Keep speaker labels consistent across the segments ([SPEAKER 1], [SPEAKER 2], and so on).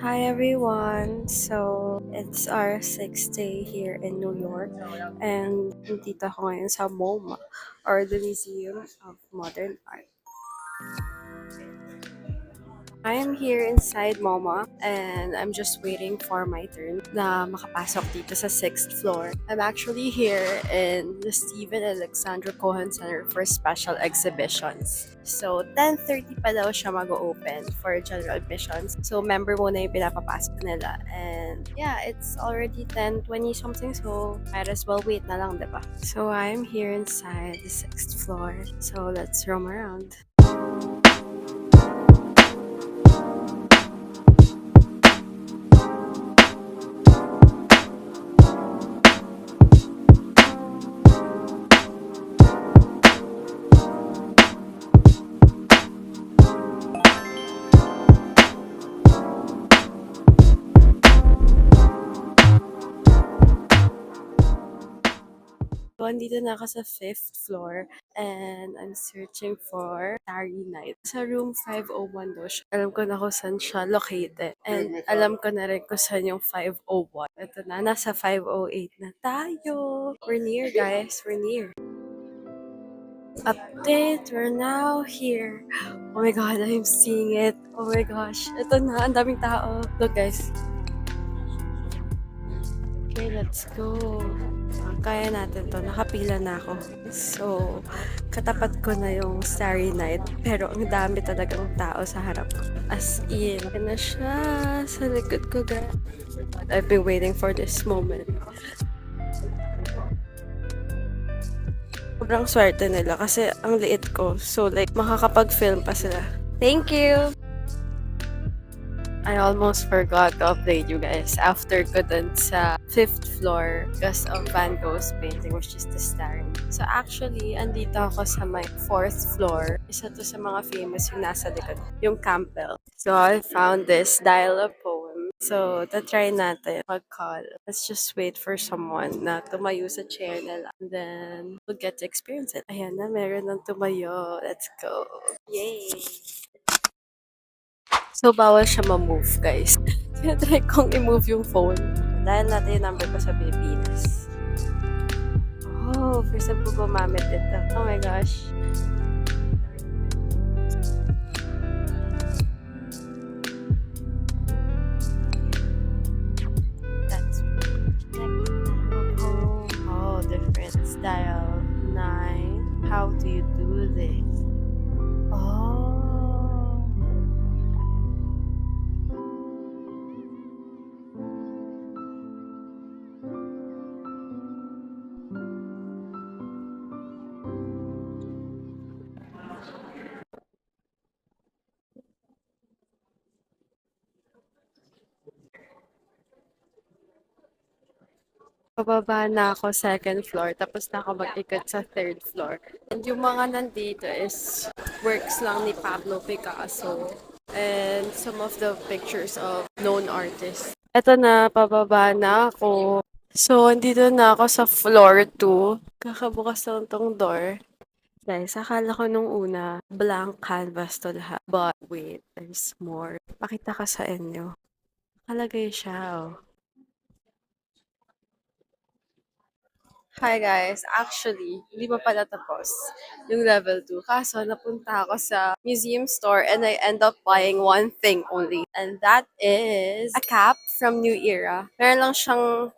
[SPEAKER 1] Hi everyone! So, it's our sixth day here in New York and nandito ako ngayon sa MoMA or the Museum of Modern Art. I am here inside MoMA and I'm just waiting for my turn na makapasok dito sa 6th floor. I'm actually here in the Stephen Alexander Cohen Center for Special Exhibitions. So, 10:30 pa daw siya mag-open for general admissions. So, member muna yung pinapapasok nila. And yeah, it's already 10:20 something, so might as well wait na lang, diba? So, I'm here inside the 6th floor. So, let's roam around. So, andito na ako sa 5th floor and I'm searching for Starry Night. Sa room 501 daw siya. Alam ko na kung saan siya located. And alam ko na rin kung saan yung 501. Ito na, nasa 508 na tayo. We're near, guys. We're near. Update, we're now here. Oh my god, I'm seeing it. Oh my gosh. Ito na, ang daming tao. Look, guys. Okay, let's go. Kaya natin to. Nakapila na ako. So, katapat ko na yung Starry Night. Pero ang dami talagang tao sa harap ko. As in, yan na siya sa likod ko, guys. I've been waiting for this moment. Sobrang swerte nila kasi ang liit ko. So, like, makakapag-film pa sila. Thank you! I almost forgot to update you guys after ko dun sa 5th floor because of Van Gogh's painting, which is the Starry. So actually, andito ako sa my 4th floor. Isa to sa mga famous yung nasa likod, yung Campbell. So I found this dial-up poem. So, try natin mag-call. Let's just wait for someone na tumayo sa chair nila. And then, we'll get to experience it. Ayan na, meron ng tumayo. Let's go. Yay! So, bawal siya ma-move, guys. Kaya try kong i-move yung phone. Dahil natin yung number ko sa Pilipinas. Oh, first time ko gumamit ito. Oh my gosh. That's oh, different style. 9. How do you do this? Oh. Pababa na ako 2nd floor, tapos na ako mag-ikot sa 3rd floor. And yung mga nandito is works lang ni Pablo Picasso and some of the pictures of known artists. Eto na, pababa na ako. So, andito na ako sa floor 2. Kakabukas lang tong door. Guys, akala ko nung una, blank canvas to lahat. But wait, there's more. Pakita ka sa inyo. Nakalagay siya, oh. Hi guys, actually, hindi pa pala tapos yung level 2. Kaso, napunta ako sa museum store and I end up buying one thing only. And that is a cap from New Era. Meron lang siyang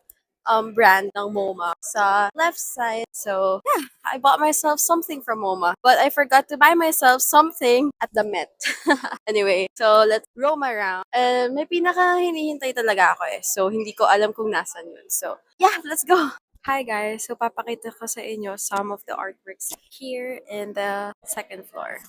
[SPEAKER 1] brand ng MoMA sa left side. So, yeah, I bought myself something from MoMA. But I forgot to buy myself something at the Met. Anyway, so let's roam around. And may pinaka hinihintay talaga ako eh. So, hindi ko alam kung nasan yun. So, yeah, let's go! Hi guys! So, papakita ko sa inyo some of the artworks here in the 2nd floor.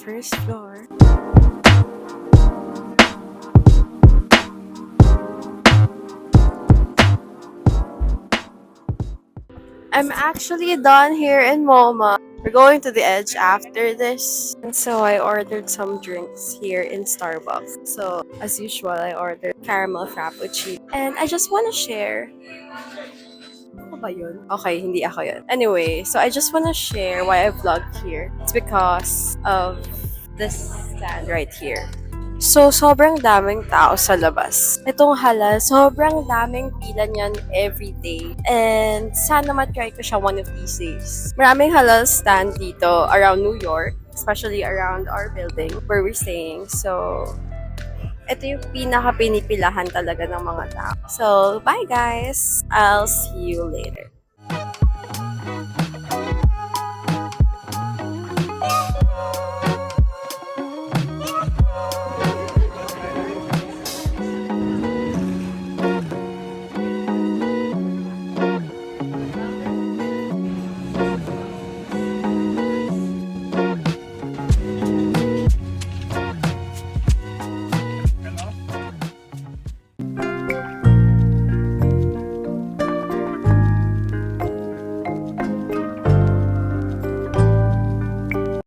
[SPEAKER 1] first floor. I'm actually done here in MoMA. We're going to the edge after this. And so I ordered some drinks here in Starbucks. So as usual, I ordered caramel frappuccino. And I just want to share. Ako ba yun? Okay, hindi ako yun. Anyway, so I just want to share why I vlog here. It's because of this stand right here. So, sobrang daming tao sa labas. Itong halal, sobrang daming pila niyan every day. And sana matry ko siya one of these days. Maraming halal stand dito around New York, especially around our building where we're staying. So, ito yung pinaka-pinipilahan talaga ng mga tao. So, bye guys! I'll see you later.